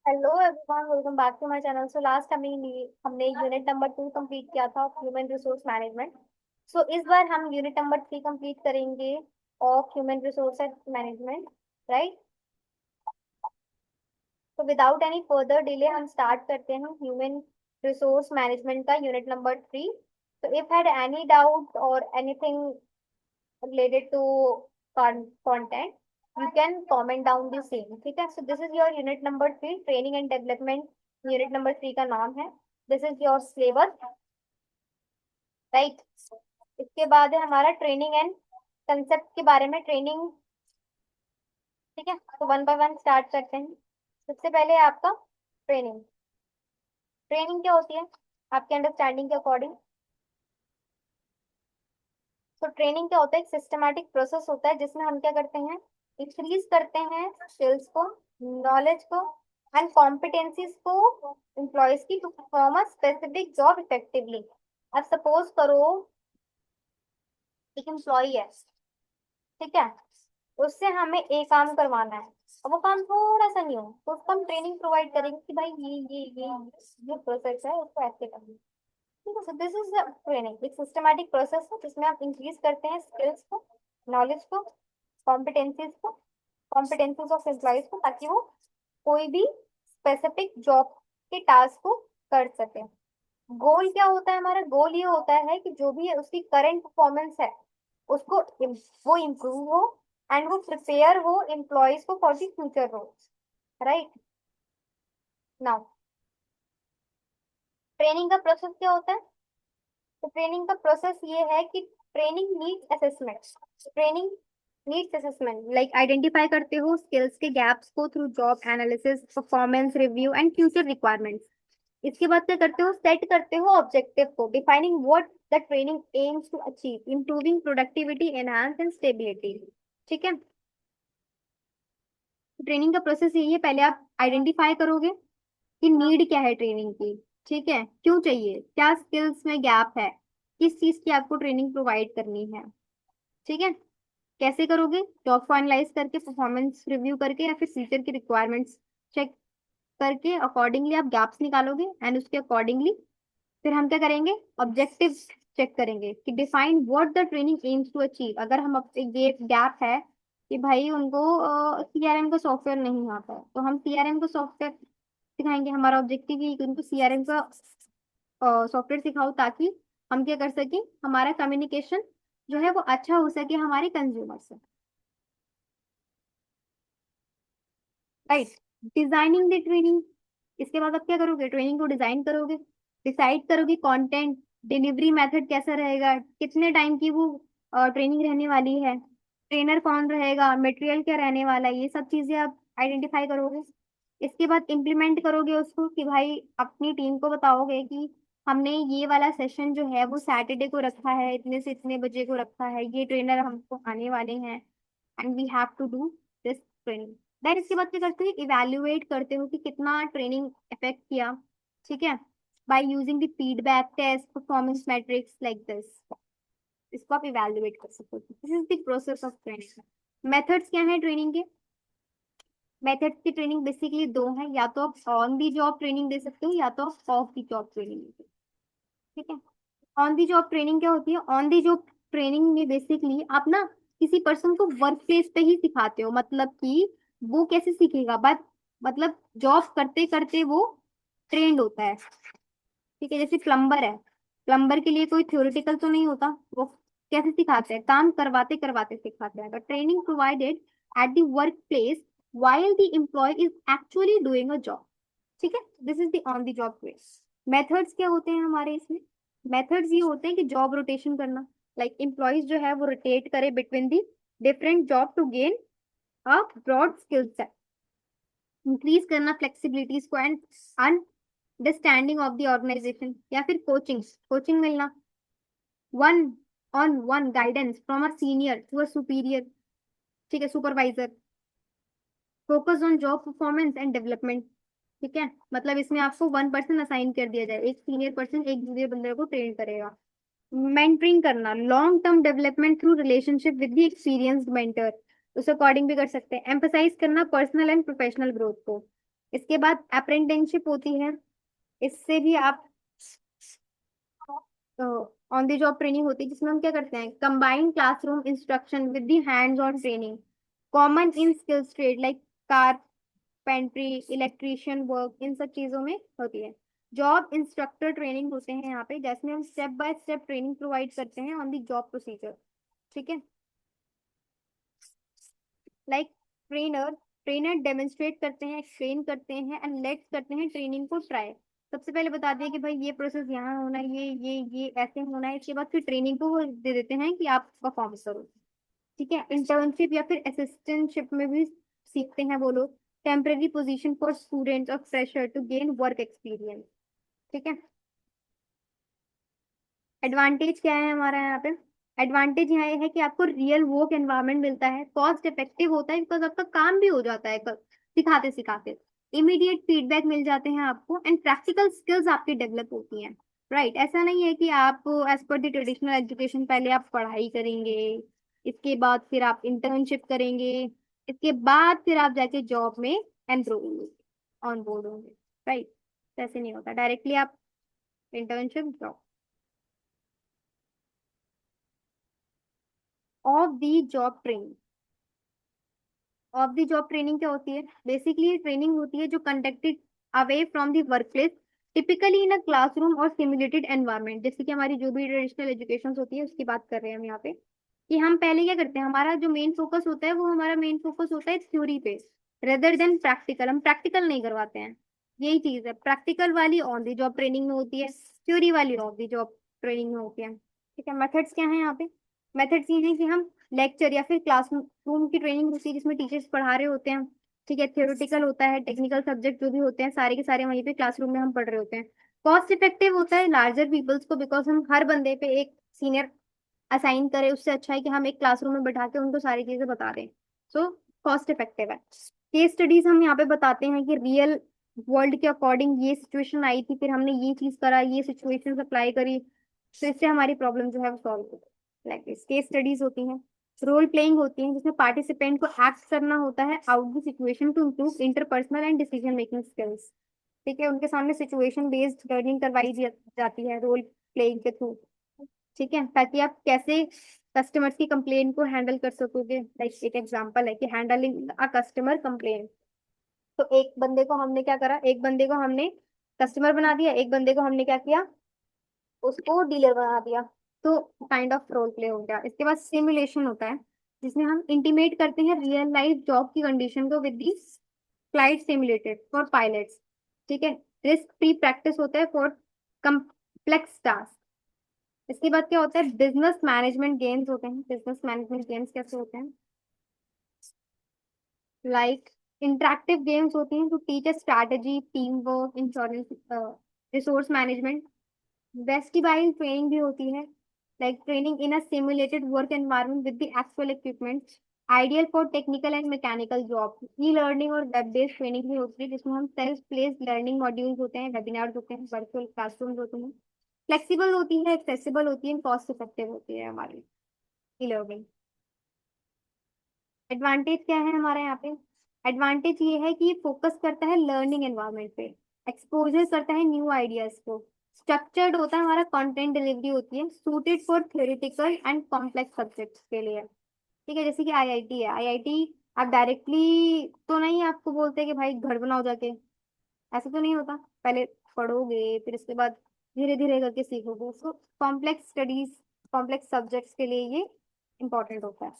Hello everyone, welcome back to my channel. So last हमने unit number 2 complete किया था, human resource management. So इस बार हम यूनिट नंबर 3 कंप्लीट करेंगे of human resource management, right. तो विदाउट एनी फर्दर डिले हम start करते हैं ह्यूमन रिसोर्स मैनेजमेंट का यूनिट नंबर 3। तो इफ हैड एनी डाउट और anything related to content, you can comment down the same, ठीक है। So this is your unit number 3, training and development। unit number 3 का नाम है। this is your syllabus, right। इसके बाद है हमारा ट्रेनिंग एंड कंसेप्ट के बारे में, ट्रेनिंग, ठीक है। तो वन बाय वन स्टार्ट करते हैं। सबसे पहले है आपका ट्रेनिंग। ट्रेनिंग क्या होती है आपके अंडरस्टैंडिंग के अकॉर्डिंग? तो ट्रेनिंग क्या होता है? एक सिस्टमैटिक प्रोसेस होता है जिसमें हम क्या करते हैं, इंक्रीज करते हैं स्किल्स को, नॉलेज को एंड कॉम्पिटेंसीज को एम्प्लॉयज की to perform a specific job effectively. अब सपोज करो एक एम्प्लॉय है, ठीक है, उससे हमें एक काम करवाना है और वो काम थोड़ा सा न्यू, तो उसको हम ट्रेनिंग प्रोवाइड करेंगे कि भाई ये जो प्रोसेस है उसको ऐसे करना है। ठीक है। सो दिस इज ट्रेनिंग, एक सिस्टमैटिक प्रोसेस है जिसमें आप इंक्रीज करते हैं स्किल्स को, नॉलेज को, कॉम्पिटेंसीज को, कॉम्पिटेंसीज ऑफ एम्प्लॉयज को, ताकि वो कोई भी स्पेसिफिक जॉब के टास्क को कर सके। गोल क्या होता है हमारा? गोल ये होता है कि जो भी है उसकी करंट परफॉर्मेंस है उसको वो इम्प्रूव हो एंड वो प्रिपेयर हो एम्प्लॉयज को for the future roles, right. Now training का प्रोसेस क्या होता है? तो ट्रेनिंग का प्रोसेस ये है कि training needs assessment. Training needs assessment like identify करते हो स्किल्स के गैप्स को through job analysis, performance review and future requirements. इसके बाद क्या करते हो? सेट करते हो ऑब्जेक्टिव को, defining what the training aims to achieve, improving productivity, enhance and stability. ठीक है। ट्रेनिंग का प्रोसेस यही है, पहले आप आइडेंटिफाई करोगे कि नीड क्या है ट्रेनिंग की, ठीक है, क्यों चाहिए, क्या स्किल्स में गैप है, किस चीज की आपको ट्रेनिंग प्रोवाइड करनी है, ठीक है। कैसे करोगे? जॉब को एनालाइज करके, परफॉर्मेंस रिव्यू करके, या फिर फ्यूचर की रिक्वायरमेंट्स चेक करके अकॉर्डिंगली आप गैप्स निकालोगे एंड उसके अकॉर्डिंगली फिर हम क्या करेंगे, ऑब्जेक्टिव चेक करेंगे कि define what the training aims to achieve. अगर हम ये गैप है कि भाई उनको सीआरएम का सॉफ्टवेयर नहीं आता है, तो हम सीआरएम का सॉफ्टवेयर सिखाएंगे। हमारा ऑब्जेक्टिव ये है कि उनको सीआरएम का सॉफ्टवेयर सिखाओ ताकि हम क्या कर सकें, हमारा कम्युनिकेशन जो है वो अच्छा हो सके हमारे कंज्यूमर से, राइट। Designing the training. इसके बाद आप क्या करोगे? ट्रेनिंग को डिजाइन करोगे, डिसाइड करोगे कंटेंट, डिलीवरी मेथड कैसा रहेगा, कितने टाइम की वो ट्रेनिंग रहने वाली है, ट्रेनर कौन रहेगा, मटेरियल क्या रहने वाला है, ये सब चीजें आप आइडेंटिफाई करोगे। इसके बाद इम्प्लीमेंट करोगे उसको कि भाई अपनी टीम को बताओगे कि हमने ये वाला सेशन जो है वो सैटरडे को रखा है, इतने से इतने बजे को रखा है, ये ट्रेनर हमको आने वाले हैं and we have to do this training. Then इसके बाद क्या करते हो? इवेल्युएट करते हो कि कितना ट्रेनिंग इफेक्ट किया, ठीक है, by using the feedback, test, performance metrics like this. इसको आप इवेल्युएट कर सकते हो। This is the process of training. Methods क्या है ट्रेनिंग के? मेथड्स की ट्रेनिंग बेसिकली दो है, या तो आप ऑन दी जॉब ट्रेनिंग दे सकते हो या तो आप ऑफ दी जॉब ट्रेनिंग दे सकते हो, ठीक है। ऑन दी जॉब ट्रेनिंग क्या होती है? ऑन दी जॉब ट्रेनिंग में बेसिकली आप ना किसी पर्सन को वर्क प्लेस पे ही सिखाते हो, मतलब कि वो कैसे सीखेगा, बट मतलब जॉब करते करते वो ट्रेंड होता है, ठीक है। जैसे प्लम्बर है, प्लम्बर के लिए कोई थ्योरेटिकल तो नहीं होता, वो कैसे सिखाते हैं, काम करवाते करवाते सिखाते हैं। Training provided at the work place while the employee is actually doing a job, ठीक है। This is the on the job training. Methods क्या होते हैं हमारे इसमें? मेथड्स ये होते हैं कि जॉब रोटेशन करना, लाइक एम्प्लॉयज जो है वो रोटेट करे between the different job to gain a broad skill set. Increase करना फ्लेक्सिबिलिटीज को and understanding of the organisation, या फिर कोचिंग, कोचिंग मिलना, one on one guidance from a senior to a superior, ठीक है, supervisor. Focus on job performance and development, ठीक है, मतलब इसमें आपको वन पर्सन असाइन कर दिया जाए, एक सीनियर पर्सन एक जूनियर बंदे को ट्रेन करेगा। मेंटरिंग करना, long term development through relationship with the experienced mentor, उस अकॉर्डिंग भी कर सकते हैं। एम्फसाइज करना पर्सनल एंड प्रोफेशनल ग्रोथ को, इसके बाद अप्रेंटिसशिप होती है, इससे भी आप ऑन द जॉब ट्रेनिंग होती है, जिसमें हम क्या करते हैं, combined classroom instruction with the hands on training, common in skills trade like carpentry, electrician work, इन सब चीजों में होती है। जॉब इंस्ट्रक्टर ट्रेनिंग होते हैं यहाँ पे, जैसमें हम step by step training provide करते हैं ऑन द जॉब प्रोसीजर। ठीक है, लाइक ट्रेनर, ट्रेनर डेमोन्स्ट्रेट करते हैं, एक्सप्लेन करते हैं एंड लेट्स करते हैं ट्रेनिंग को ट्राई। सबसे पहले बता दिया कि भाई ये प्रोसेस यहाँ होना है, ये ऐसे होना है, इसके बाद फिर ट्रेनिंग को वो दे देते हैं कि आप परफॉर्म करो। ठीक है, इंटर्नशिप या फिर असिस्टेंटशिप में भी सीखते हैं वो लोग, टेम्पररी पोजीशन फॉर स्टूडेंट्स और fresher to gain work experience. ठीक है, एडवांटेज क्या है हमारा यहाँ पे, एडवांटेज यहाँ ये है कि आपको रियल वर्क एनवायरनमेंट मिलता है, कॉस्ट इफेक्टिव होता है बिकॉज आपका काम भी हो जाता है सिखाते सिखाते, इमीडिएट फीडबैक मिल जाते हैं आपको एंड प्रैक्टिकल स्किल्स आपकी डेवलप होती हैं। राइट, ऐसा नहीं है कि आप as per the traditional education पहले आप पढ़ाई करेंगे, इसके बाद फिर आप इंटर्नशिप करेंगे, इसके बाद फिर आप जाके जॉब में एनरोल होंगे, ऑन बोर्ड होंगे। राइट, ऐसे नहीं होता, डायरेक्टली आप internship job. Of the job training, of the job training क्या होती है, बेसिकली ट्रेनिंग होती है जो conducted away from the work place, typically in a classroom और सिमुलेटेड एनवायरनमेंट। जैसे कि हमारी जो भी ट्रेडिशनल एजुकेशन होती है उसकी बात कर रहे हैं हम यहाँ पे, कि हम पहले क्या करते हैं, हमारा जो मेन फोकस होता है वो हमारा मेन फोकस होता है थ्योरी पे रेदर देन प्रैक्टिकल, हम प्रैक्टिकल नहीं करवाते हैं। यही चीज है, प्रैक्टिकल वाली ऑन दी जॉब ट्रेनिंग में होती है, थ्योरी वाली ऑफ दी जॉब ट्रेनिंग में होती है। ठीक है, मेथड्स क्या है यहाँ पे, मेथड्स ये हैं कि हम लेक्चर या फिर क्लासरूम की ट्रेनिंग होती है जिसमें टीचर्स पढ़ा रहे होते हैं। ठीक है, थ्योरेटिकल होता है, टेक्निकल सब्जेक्ट जो भी होते हैं सारे के सारे वहीं पे क्लासरूम में हम पढ़ रहे होते हैं। कॉस्ट इफेक्टिव होता है लार्जर पीपल्स को, बिकॉज हम हर बंदे पे एक सीनियर असाइन करें, उससे अच्छा है कि हम एक क्लासरूम में बैठा के उनको सारी चीजें बता दें। सो कॉस्ट इफेक्टिव है। केस स्टडीज हम यहाँ पे बताते हैं कि रियल वर्ल्ड के अकॉर्डिंग ये सिचुएशन आई थी, फिर हमने ये चीज करा, ये सिचुएशन अप्लाई करी, तो इससे हमारी प्रॉब्लम जो है वो सॉल्व हो गई। लाइक केस स्टडीज होती हैं, रोल प्लेइंग होती है जिसमें पार्टिसिपेंट को एक्ट करना होता है out the situation to improve interpersonal and decision making skills. ठीक है, उनके सामने सिचुएशन बेस्ड लर्निंग करवाई जाती है रोल प्लेइंग के थ्रू। ठीक है, ताकि आप कैसे कस्टमर्स की कंप्लेन को हैंडल कर सकोगे। लाइक एक एग्जांपल है कि हैंडलिंग अ कस्टमर कंप्लेन, तो एक बंदे को हमने क्या करा, एक बंदे को हमने कस्टमर बना दिया, एक बंदे को हमने क्या किया, उसको डीलर बना दिया। तो काइंड ऑफ रोल प्ले हो गया। इसके बाद सिमुलेशन होता है जिसमें हम इंटीमेट करते हैं रियल लाइफ जॉब की कंडीशन को with the flight simulated for pilots. ठीक है, रिस्क फ्री प्रैक्टिस होता है फॉर कम्प्लेक्स टास्क। इसके बाद क्या होता है, बिजनेस मैनेजमेंट गेम्स होते हैं। बिजनेस मैनेजमेंट गेम्स कैसे होते हैं, लाइक इंटरेक्टिव गेम्स होती हैं to teach strategy, team work, insurance, resource management. Vestibule training भी होती है, like training in a simulated work environment with the actual equipment, ideal for technical and mechanical job. E learning और web based training भी होती है जिसमें हम self placed learning modules होते हैं, वेबिनार्स होते हैं, वर्चुअल क्लासरूम होते हैं। फ्लेक्सिबल होती है, एक्सेसिबल होती है, कॉस्ट इफेक्टिव होती है हमारी ई लर्निंग। एडवांटेज क्या है हमारे यहाँ पे, एडवांटेज ये है कि ये फोकस करता है लर्निंग एनवायरनमेंट पे, एक्सपोजर करता है न्यू आइडियाज को, स्ट्रक्चर्ड होता है, हमारा कंटेंट डिलीवरी होती है, suited for theoretical and complex subjects के लिए। ठीक है, जैसे कि आईआईटी है, आईआईटी आप डायरेक्टली तो नहीं आपको बोलते कि भाई घर बनाओ जाके, ऐसा तो नहीं होता, पहले पढ़ोगे फिर इसके बाद धीरे धीरे करके सीखोगे। So complex studies, complex subjects के लिए ये इंपॉर्टेंट होता है।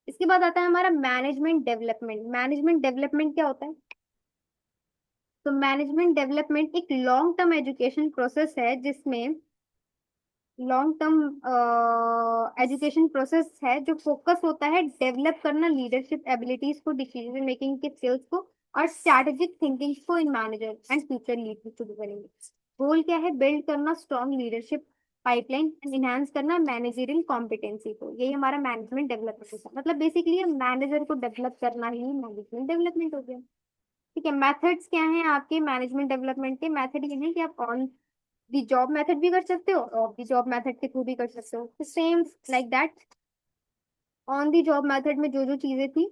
इसके बाद आता है हमारा मैनेजमेंट डेवलपमेंट। मैनेजमेंट डेवलपमेंट क्या होता है, तो मैनेजमेंट डेवलपमेंट एक लॉन्ग टर्म एजुकेशन प्रोसेस है जिसमें लॉन्ग टर्म एजुकेशन प्रोसेस है जो फोकस होता है डेवलप करना लीडरशिप एबिलिटीज को, डिसीजन मेकिंग के स्किल्स को और स्ट्रैटेजिक थिंकिंग को इन मैनेजर एंड फ्यूचर लीडर्स को बनेंगे। गोल क्या है, बिल्ड करना strong leadership pipeline and enhance करना मैनेजरियल कॉम्पिटेंसी को। यही हमारा मैनेजमेंट डेवलपमेंट है, मतलब बेसिकली मैनेजर को डेवलप करना ही मैनेजमेंट डेवलपमेंट हो गया। ठीक है, मेथड्स क्या हैं आपके मैनेजमेंट डेवलपमेंट के, मेथड ये हैं कि आप ऑन दी जॉब मेथड भी कर सकते हो, ऑफ दी जॉब मेथड के थ्रू भी कर सकते हो, same like that. On the job method में जो जो चीजें थी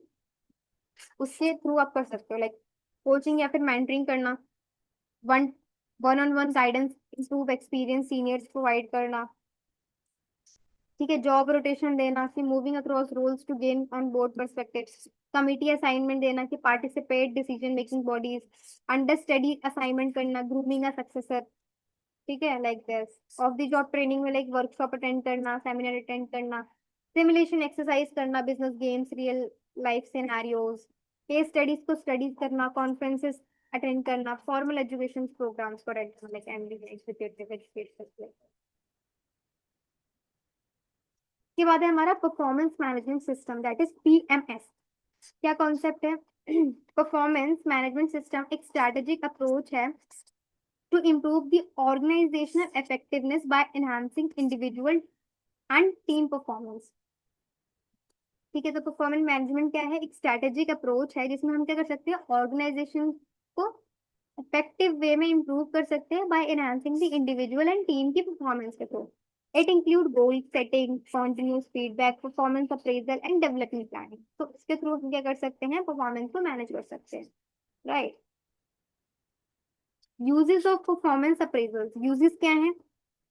उसके थ्रू आप कर सकते हो, लाइक कोचिंग या फिर मेंटरिंग करना, one one on one guidance, improve experience seniors provide करना, ठीक है, जॉब रोटेशन देना कि moving across roles to gain on board perspectives, committee assignment देना कि participate decision making bodies, understudy assignment करना, ग्रूमिंग अ सक्सेसर, ठीक है, like this. Off the job training में लाइक वर्कशॉप अटेंड करना, seminar attend करना, simulation exercise करना, business games, real life scenarios, case studies को स्टडीज करना, conferences attend करना, formal education programmes for example like MBA executive education. के बाद है हमारा performance management system, that is PMS. क्या कॉन्सेप्ट है? परफॉर्मेंस मैनेजमेंट सिस्टम एक स्ट्रेटेजिक अप्रोच है to improve the organisational effectiveness by enhancing individual and team performance. ठीक है, तो परफॉर्मेंस मैनेजमेंट क्या है? एक स्ट्रेटेजिक अप्रोच है जिसमें हम क्या कर सकते हैं, ऑर्गेनाइजेशन को इफेक्टिव वे में इंप्रूव कर सकते हैं bye enhancing the individual and team की परफॉर्मेंस के through. It include goal setting, continuous feedback, performance appraisal and development planning. तो इसके थ्रू हम क्या कर सकते हैं, परफॉर्मेंस को मैनेज कर सकते हैं, right. Uses of performance appraisal, uses क्या है?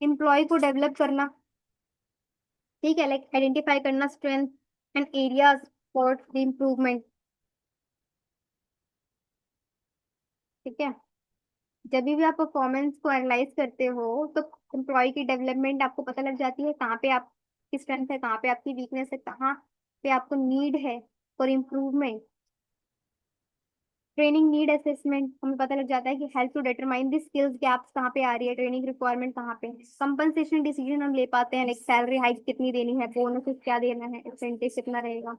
एम्प्लॉय को डेवलप करना, ठीक है, लाइक आइडेंटिफाई करना strength and areas for the improvement, ठीक है। जब भी आप परफॉर्मेंस को एनालाइज करते हो तो एम्प्लॉय की डेवलपमेंट आपको पता लग जाती है, कहाँ पे आपकी स्ट्रेंथ है, कहाँ पे आपकी वीकनेस है, कहाँ पे आपको नीड है for improvement. Training need assessment, हमें पता लग जाता है कि help to determine the skills gaps कहाँ पे आ रही है, ट्रेनिंग रिक्वायरमेंट कहाँ पे। कंपनसेशन डिसीजन हम ले पाते हैं, लाइक सैलरी हाइक कितनी देनी है, बोनस क्या देना है, इंसेंटिव कितना रहेगा।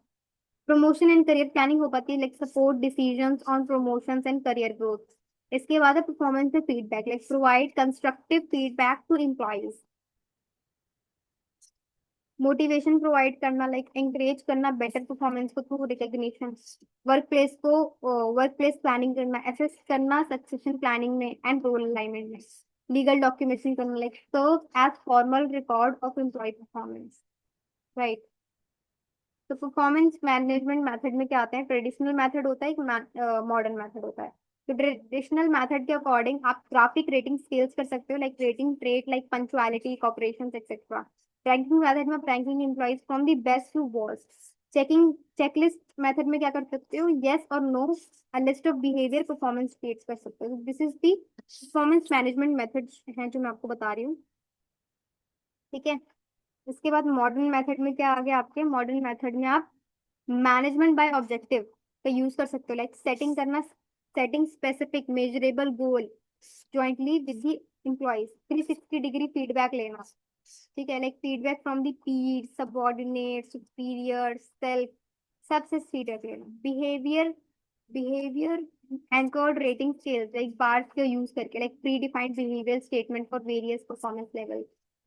प्रमोशन एंड करियर प्लानिंग हो पाती है, like support decisions on promotions and career growth. इसके बाद है परफॉर्मेंस में feedback, like provide constructive feedback to employees. Motivation provide करना, लाइक एंकरेज करना बेटर परफॉर्मेंस को through recognition. Workplace planning करना, एसेस करना सक्सेशन प्लानिंग में एंड रोल अलाइनमेंट में। लीगल डॉक्यूमेंटेशन करना, like serve as formal record of employee performance, right. तो performance management method में क्या आते हैं? ट्रेडिशनल मेथड होता है, एक मॉडर्न मेथड होता है। तो ट्रेडिशनल मेथड के अकॉर्डिंग आप ग्राफिक रेटिंग स्केल्स कर सकते हो, like rating trait like punctuality, cooperation etcetera. Ranking method में ranking employees from the best to worst. Checking checklist method में क्या कर सकते हो, यस और no, a list of behaviour performance states कर सकते हो। This is the performance management method है जो मैं आपको बता रही हूँ, ठीक है। इसके बाद मॉडर्न मेथड में क्या आ गया आपके? मॉडर्न मेथड में आप मैनेजमेंट बाय ऑब्जेक्टिव का यूज कर सकते हो, लाइक सेटिंग करना, setting specific measurable goal jointly with the employees. 360 degree feedback लेना, ठीक है, like feedback from the Pir, subordinate, superior, self, सबसे फीडबैक लेना। Behaviour anchored rating scales, like bars का यूज करके, like pre defined behaviour statement for various performance level.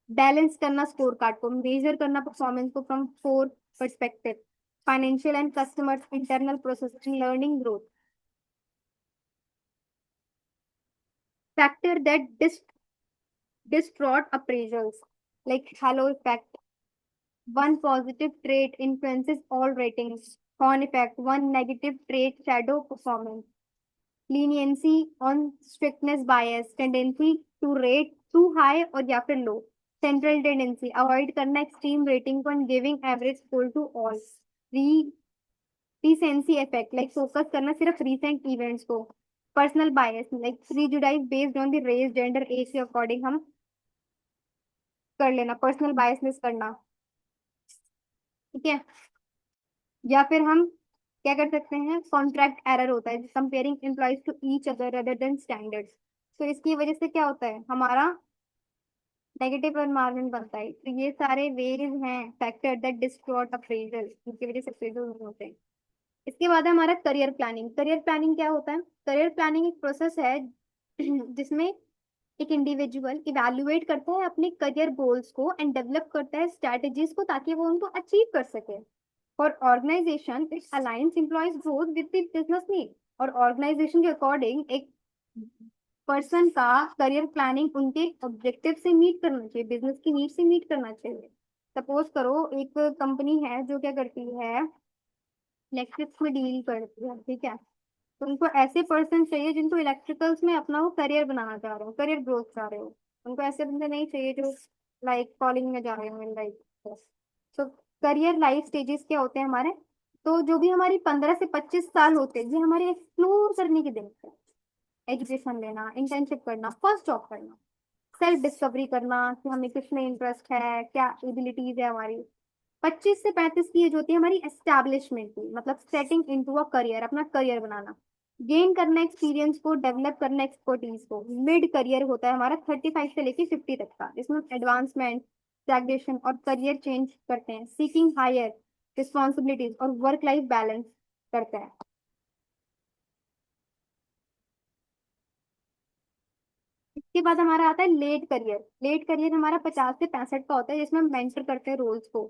Balance करना score card को, major करना परफॉर्मेंस को from 4 perspective, financial and customer, internal process and learning growth. Factor that distort appraisals, like halo effect. One positive trait influences all ratings. Con effect, one negative trait shadow performance. Leniency on strictness bias, tendency to rate too high or या फिर low. Central tendency, avoid करना extreme rating को and giving average score to all. Re recency effect, like focus करना सिर्फ recent events को. Personal bias, like prejudice based on the race, gender, age के according हम कर लेना, पर्सनल बायसनेस करना, ठीक है। या फिर हम क्या कर सकते हैं, कॉन्ट्रैक्ट एरर होता है, comparing employees to each other other than standards. तो इसकी वजह से क्या होता है, हमारा नेगेटिव एनवायरनमेंट बनता है। तो ये सारे वेज हैं फैक्टर दैट डिस्टॉर्ट अप्रेजल, जिनकी वजह से अप्रेजल नहीं होते हैं। इसके बाद है हमारा करियर प्लानिंग। करियर प्लानिंग क्या होता है? करियर प्लानिंग एक प्रोसेस है जिसमें एक इंडिविजुअल इवैल्यूएट करता है अपने करियर गोल्स को एंड डेवलप करता है स्ट्रैटेजीज को ताकि वो उनको अचीव कर सके। For organisation it aligns employees growth with the business need. और ऑर्गेनाइजेशन के अकॉर्डिंग एक पर्सन का करियर प्लानिंग उनके ऑब्जेक्टिव से मीट करना चाहिए, बिजनेस की नीड से मीट करना चाहिए। सपोज करो एक कंपनी है जो क्या करती है, लेक्सिस में डील करती है, ठीक है। तो उनको ऐसे पर्सन चाहिए जिनको इलेक्ट्रिकल्स में अपना वो करियर बनाना चाह रहे हो, करियर ग्रोथ चाह रहे हो। उनको ऐसे बंदे नहीं चाहिए जो लाइक कॉलिंग में जा रहे हो लाइक। तो करियर लाइफ स्टेजेस क्या होते हैं हमारे? तो जो भी हमारी 15 से 25 साल होते हैं, ये हमारे एक्सप्लोर करने की दिन है। एजुकेशन लेना, इंटर्नशिप करना, फर्स्ट जॉब करना, सेल्फ डिस्कवरी करना कि हमें किस में इंटरेस्ट है, क्या एबिलिटीज है हमारी। 25 से 35 की एज होती है हमारी एस्टैब्लिशमेंट की, मतलब सेटिंग इनटू अ करियर, अपना करियर बनाना, गेन करना एक्सपीरियंस को, डेवलप करना एक्सपर्टीज को। मिड करियर होता है हमारा 35 से लेके 50 तक का, इसमें एडवांसमेंट, स्टैग्नेशन और करियर चेंज करते हैं, सीकिंग हायर रिस्पॉन्सिबिलिटीज और वर्क लाइफ बैलेंस करते हैं। इसके बाद हमारा आता है लेट करियर। लेट करियर हमारा 50 से 65 का होता है, जिसमें हम मेंटर करते हैं रोल्स को,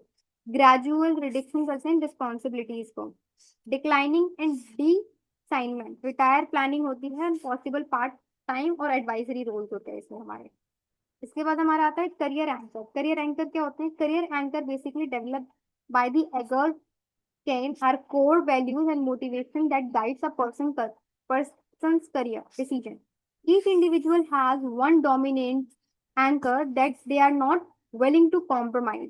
ग्रेजुअल रिडक्शन करते हैं रिस्पॉन्सिबिलिटीज को, declining and D assignment, retire planning होती है, पॉसिबल पार्ट टाइम और एडवाइजरी रोल्स होते हैं इसमें हमारे। इसके बाद हमारा आता है करियर एंकर। करियर एंकर क्या होते हैं? Career anchor basically developed by the Edgar Schein are core values and motivation that guides a person's career decision. Each individual has one dominant anchor that they are not willing to compromise.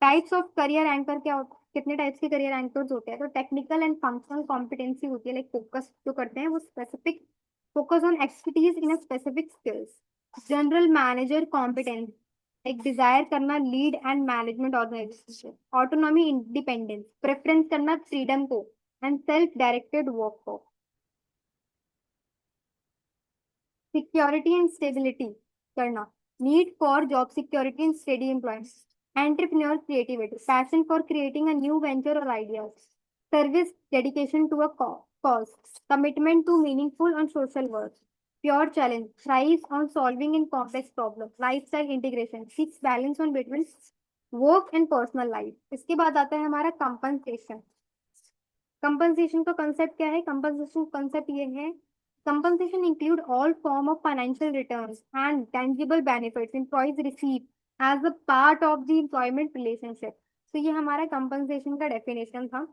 Types of career anchor क्या होते हैं? कितने types के career anchors होते हैं? तो technical and functional competency होती है, लाइक फोकस जो करते हैं वो specific, focus on expertise in a specific skills. General manager competence, एक डिजायर करना lead and management organisation, autonomy independence, preference करना फ्रीडम को एंड सेल्फ डायरेक्टेड वर्क को। सिक्योरिटी एंड स्टेबिलिटी करना, need for job security and steady employment, entrepreneur creativity, passion for creating a new venture और ideas, service dedication to a cause, commitment to meaningful and social work, pure challenge, thrives on solving in complex problems, lifestyle integration, seeks balance on between work and personal life। इसके बाद आता है हमारा compensation. Compensation का concept क्या है? Compensation concept ये है, compensation include all form of financial returns and tangible benefits employees receive as a part of the employment relationship। तो ये हमारा कंपनसेशन का डेफिनेशन था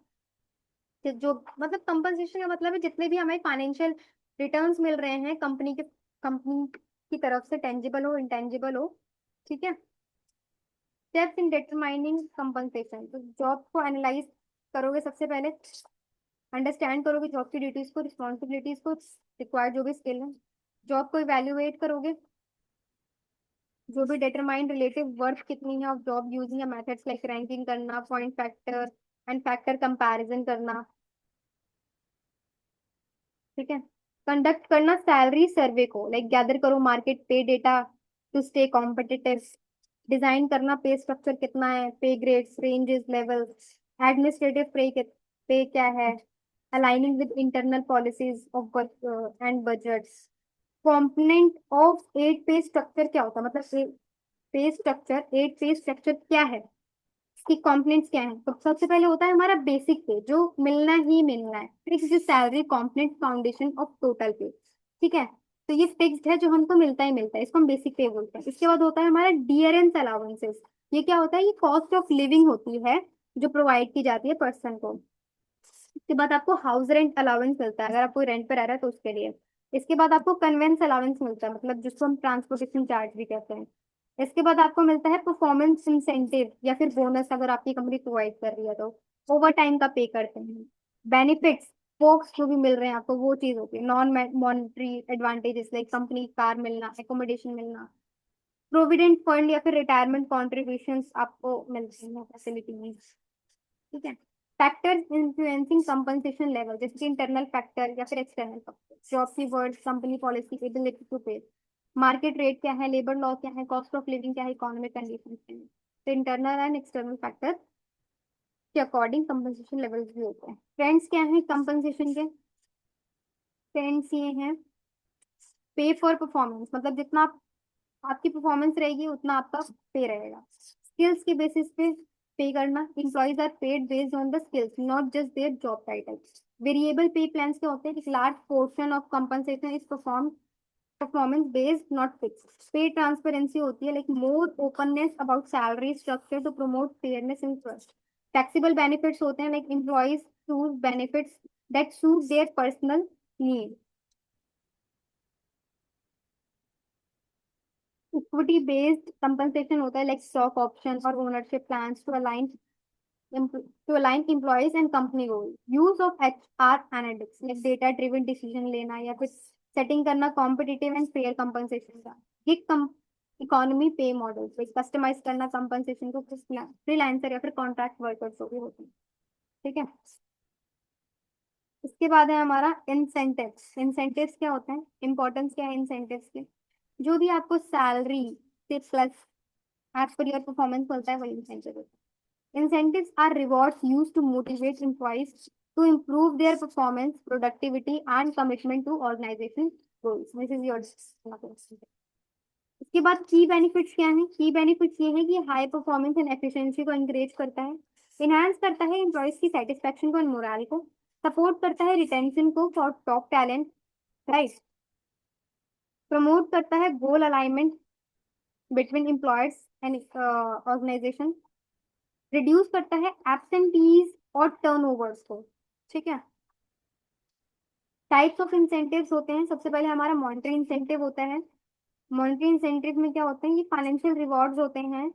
कि जो मतलब कंपनसेशन का मतलब है जितने भी हमें फाइनेंशियल रिटर्न्स मिल रहे हैं कंपनी की तरफ से, टेंजिबल हो इंटेंजिबल हो, ठीक है। स्टेप्स इन डिटरमाइनिंग कंपनसेशन, तो जॉब को एनालाइज करोगे सबसे पहले, अंडरस्टैंड करोगे जॉब की ड्यूटीज को, रिस्पॉन्सिबिलिटीज को, रिक्वायर्ड जो भी स्किल है, जॉब को इवेल्युएट करोगे, जो भी डिटरमाइन रिलेटिव वर्क कितनी है of job using methods like ranking करना, point factor and factor comparison करना, ठीक है। कंडक्ट करना सैलरी सर्वे को, लाइक गैदर करो market pay data to stay competitive, design करना पे स्ट्रक्चर कितना है, पे grades, ranges, levels, administrative pay क्या है, aligning with internal policies of and budgets. Component of at pay structure क्या होता है? मतलब पे स्ट्रक्चर, एट पे स्ट्रक्चर क्या है, इसकी कॉम्पोनेंट्स क्या है? तो सबसे पहले होता है हमारा बेसिक पे, जो मिलना ही मिलना है, fix salary component foundation of total पे, ठीक है। तो ये फिक्स्ड है, जो हमको मिलता ही मिलता है, इसको हम बेसिक पे बोलते हैं। इसके बाद होता है हमारा डियरेंस अलाउंसेस। ये क्या होता है? ये कॉस्ट ऑफ लिविंग होती है जो प्रोवाइड की जाती है पर्सन को। इसके बाद आपको हाउस रेंट अलाउंस मिलता है, अगर आप कोई रेंट पे रह रहा है तो उसके लिए। इसके बाद आपको कन्वेंस अलाउंस मिलता है, मतलब जिसको हम ट्रांसपोर्टेशन चार्ज भी कहते हैं। इसके बाद आपको मिलता है परफॉर्मेंस इंसेंटिव या फिर बोनस, अगर आपकी कंपनी प्रोवाइड कर रही है तो ओवर टाइम का पे करते हैं। बेनिफिट्स, पोक्स जो भी मिल रहे हैं आपको, वो चीज होती है। Non monetary advantages like company car मिलना, एकोमोडेशन मिलना, प्रोविडेंट फंड या फिर रिटायरमेंट कॉन्ट्रीब्यूशन आपको मिलती हैं, फैसिलिटीज, ठीक है। फैक्टर्स इन्फ्लुएंसिंग कंपनसेशन लेवल, जैसे कि इंटरनल फैक्टर या फिर एक्सटर्नल फैक्टर, जॉब की worth, company policy, ability to pay, market rate क्या है, लेबर लॉ क्या है, कॉस्ट ऑफ लिविंग क्या है, इकोनॉमिक कंडीशन क्या है। तो इंटरनल एंड एक्सटर्नल फैक्टर के अकॉर्डिंग कंपनसेशन लेवल्स भी होते हैं। ट्रेंड्स क्या है कंपनसेशन के? ट्रेंड्स ये हैं, पे फॉर परफॉर्मेंस, मतलब जितना आपकी परफॉर्मेंस रहेगी उतना आपका पे रहेगा। स्किल्स के बेसिस पे पे करना, employees are paid based on the skills not just their job title. Variable pay plans क्या होते हैं? एक large portion of compensation is performance based not fix. Pay transparency होती है, like more openness about salary structure to promote fairness and trust. Flexible benefits होते हैं, like employees choose benefits that suit their personal need. Equity based compensation होता है like stock option और ownership plans to align employees and company goal. Use of HR analytics like data driven decision लेना या फिर setting करना competitive and fair compensation का. Gig economy pay model like customize करना compensation को freelancer या फिर कॉन्ट्रैक्ट वर्कर्स को भी होते हैं. ठीक है. इसके बाद है हमारा इंसेंटिव्स. इंसेंटिव्स क्या होते हैं, इंपॉर्टेंस क्या है इंसेंटिव्स के. जो भी आपको सैलरी से plus as per your performance मिलता है वही इंसेंटिव होता है. Incentives are rewards used to motivate employees to improve their performance, productivity, and commitment to organization goals. This is your. इसके बाद की बेनिफिट्स क्या है. की बेनिफिट्स ये है कि हाई परफॉर्मेंस एंड एफिशिएंसी को इंकरेज करता है, इनहांस करता है एम्प्लॉयज की सेटिस्फेक्शन को एंड मोरल को, सपोर्ट करता है रिटेंशन को for top talent, right. Promote करता है goal alignment between employers and organisation, reduce करता है एब्सेंटीज और टर्नओवर्स को. ठीक है. टाइप्स ऑफ इंसेंटिव्स होते हैं. सबसे पहले हमारा मॉनेटरी इंसेंटिव होता है. मॉनेटरी इंसेंटिव में क्या होते हैं, ये फाइनेंशियल रिवॉर्ड्स होते हैं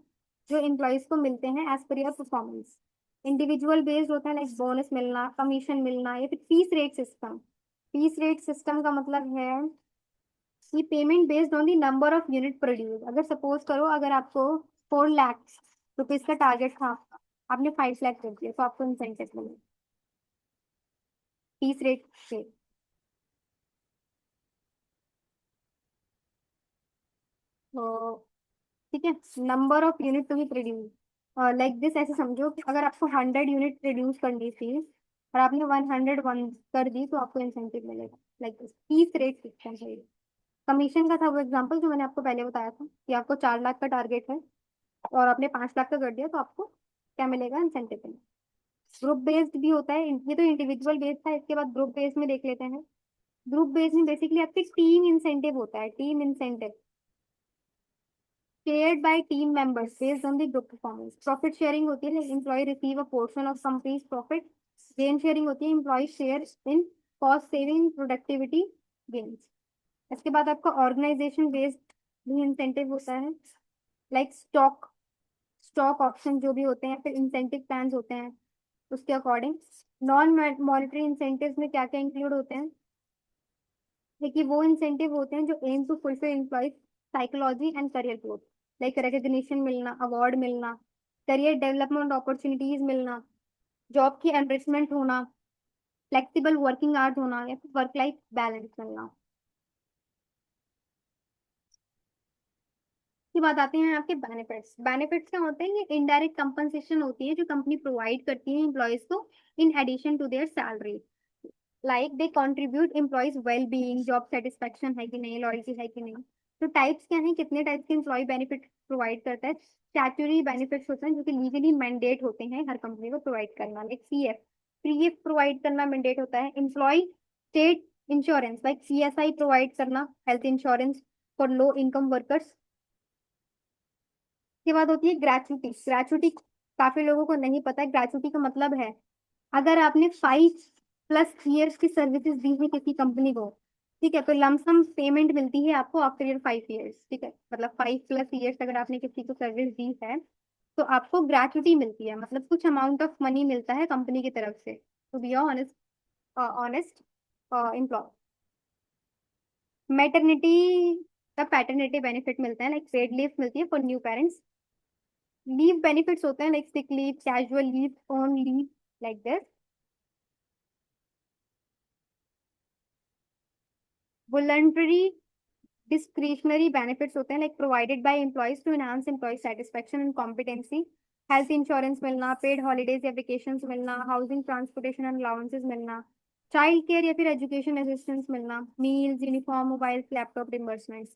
जो एम्प्लॉयज को मिलते हैं as per your performance. Individual based होता है लाइक बोनस मिलना, कमीशन मिलना या फिर fees rate system. Fees rate system का मतलब है कि payment based on the number of unit produce. अगर सपोज करो अगर आपको 4 लाख रुपीज का टारगेट था, आपने 5 लाख कर दिया तो आपको इंसेंटिव मिलेगा फीस रेट से. तो ठीक है. Number of unit to be produce like this. ऐसे समझो कि अगर आपको 100 यूनिट प्रोड्यूस करनी थी और आपने 101 कर दी तो आपको इंसेंटिव मिलेगा. Like this fees rate system है. कमीशन का था वो एग्जांपल जो मैंने आपको पहले बताया था कि आपको 4 लाख का टारगेट है और आपने 5 लाख का कर दिया तो आपको क्या मिलेगा, इंसेंटिव मिलेगा. ग्रुप बेस्ड भी होता है. ये तो इंडिविजुअल बेस्ड था. इसके बाद ग्रुप बेस्ड में देख लेते हैं. ग्रुप बेस्ड में बेसिकली आपकी टीम इंसेंटिव होता है. Team incentive shared by team members based on the group performance. Profit sharing होती है like employee receive a portion of company's profit. Gain sharing होती है employee share in cost saving productivity gains. इसके बाद आपका organisation based भी incentive होता है लाइक स्टॉक ऑप्शन जो भी होते हैं फिर इंसेंटिव प्लान्स होते हैं उसके अकॉर्डिंग. नॉन मॉनेटरी इंसेंटिव्स में क्या क्या इंक्लूड होते हैं, देखिए वो इंसेंटिव होते हैं जो aim to fulfil employee psychology and career growth like recognition मिलना, अवार्ड मिलना, करियर डेवलपमेंट अपॉर्चुनिटीज मिलना, जॉब की एनरिचमेंट होना, फ्लेक्सिबल वर्किंग आवर्स होना या फिर वर्क लाइफ बैलेंस मिलना. की बात आते हैं आपके बेनिफिट्स. बेनिफिट्स क्या होते हैं, ये इनडायरेक्ट कंपनसेशन होती है जो कंपनी प्रोवाइड करती है एम्प्लॉयज को in addition to their salary. Like they contribute employees well being, job satisfaction है कि नहीं, लॉयल्टी है कि नहीं. तो टाइप्स क्या है, कितने टाइप्स के एम्प्लॉय बेनिफिट प्रोवाइड करता है. स्टैट्यूटरी बेनिफिट्स होते हैं जो कि लीगली मैंडेट होते हैं हर कंपनी को प्रोवाइड करना. लाइक CF, PF प्रोवाइड करना मैंडेट होता है. Employee state insurance like CSI provide करना, health insurance for low income workers. के बाद होती है ग्रेचुटी. ग्रेचुटी काफी लोगों को नहीं पता है. ग्रेचुटी का मतलब है अगर आपने 5+ ईयर्स की सर्विसेज दी है किसी कंपनी को, ठीक है, तो लमसम पेमेंट मिलती है आपको आफ्टर योर 5 ईयर्स. ठीक है, मतलब 5+ ईयर्स अगर आपने किसी को सर्विस दी है तो आपको ग्रेचुटी मिलती है, मतलब कुछ अमाउंट ऑफ मनी मिलता है कंपनी की तरफ से to be honest honest employee. Maternity का पैटर्निटी बेनिफिट मिलता है लाइक पेड लीव मिलती है for new parents. Leave benefits होते हैं like sick leave, casual leave, own leave, like this. Voluntary discretionary benefits होते हैं like provided by employees to enhance employee satisfaction and competency. Health insurance मिलना, paid holidays या vacation मिलना, housing transportation and allowances मिलना, child care या फिर education assistance मिलना, meals, uniform, mobile, laptop reimbursement,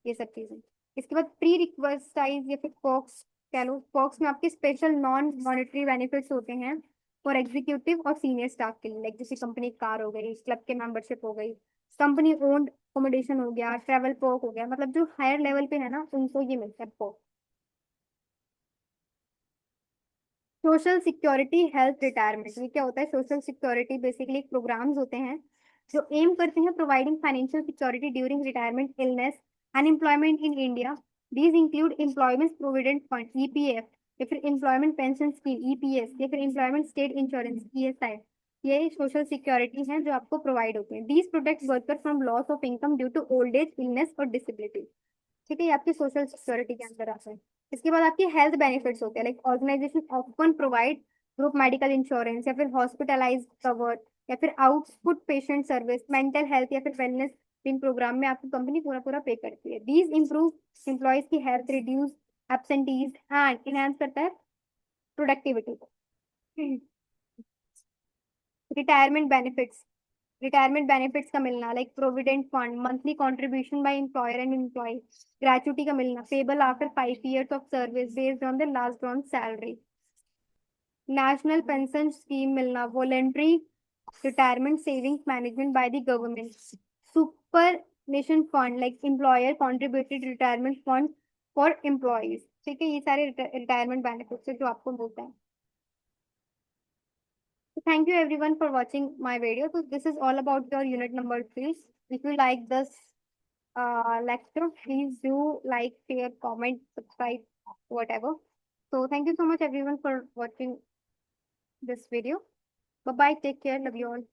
ये सब चीजें. इसके बाद प्री रिक्वेस्टाइज या फिर पॉक्स कह लो. पॉक्स में आपके स्पेशल नॉन मॉनेटरी बेनिफिट्स होते हैं फॉर एग्जीक्यूटिव और सीनियर स्टाफ के लिए लाइक जैसे कंपनी कार हो गई, क्लब के मेंबरशिप हो गई, कंपनी ओन्ड अकोमोडेशन हो गया, ट्रेवल पर्क हो गया. मतलब जो हायर लेवल पे है ना उनको ये मिलता है perk. Social security health retirement, ये क्या होता है? सोशल सिक्योरिटी बेसिकली प्रोग्राम्स होते हैं जो एम करते हैं providing financial security during retirement, illness, unemployment in India. These include employment provident fund EPF, या फिर एम्प्लॉयमेंट पेंशन स्कीम ईपीएस, या फिर एम्प्लॉयमेंट स्टेट इंश्योरेंस ईएसआई। ये सोशल सिक्योरिटी हैं जो आपको प्रोवाइड होते हैं। These protect worker from loss of income due to old age, illness और डिसेबिलिटी। ठीक है, ये आपकी सोशल सिक्योरिटी के अंदर आता है। इसके बाद आपके हेल्थ बेनिफिट्स होते हैं, like organisation often provide group medical insurance, या फिर हॉस्पिटलाइज कवर, या फिर output patient service, mental health या फिर वेलनेस इन प्रोग्राम में आपकी कंपनी पूरा पूरा पे करती है। दीज इंप्रूव एम्प्लॉयज की health, reduce absentees and enhance करता है प्रोडक्टिविटी को। रिटायरमेंट बेनिफिट्स, रिटायरमेंट बेनिफिट्स का मिलना, like provident fund, monthly contribution by employer and employee, gratuity का मिलना, payable after 5 years of service based on the last drawn salary, national pension scheme मिलना, voluntary retirement savings management by the government, superannuation fund, like employer contributed retirement fund for employees. ठीक है, ये सारे retirement benefits है जो आपको मिलता है। Thank you everyone for watching my video. So this is all about your unit number 3. If you like this lecture, please do like, share, comment, subscribe, whatever. So thank you so much everyone for watching this video. Bye bye. Take care. Love you all.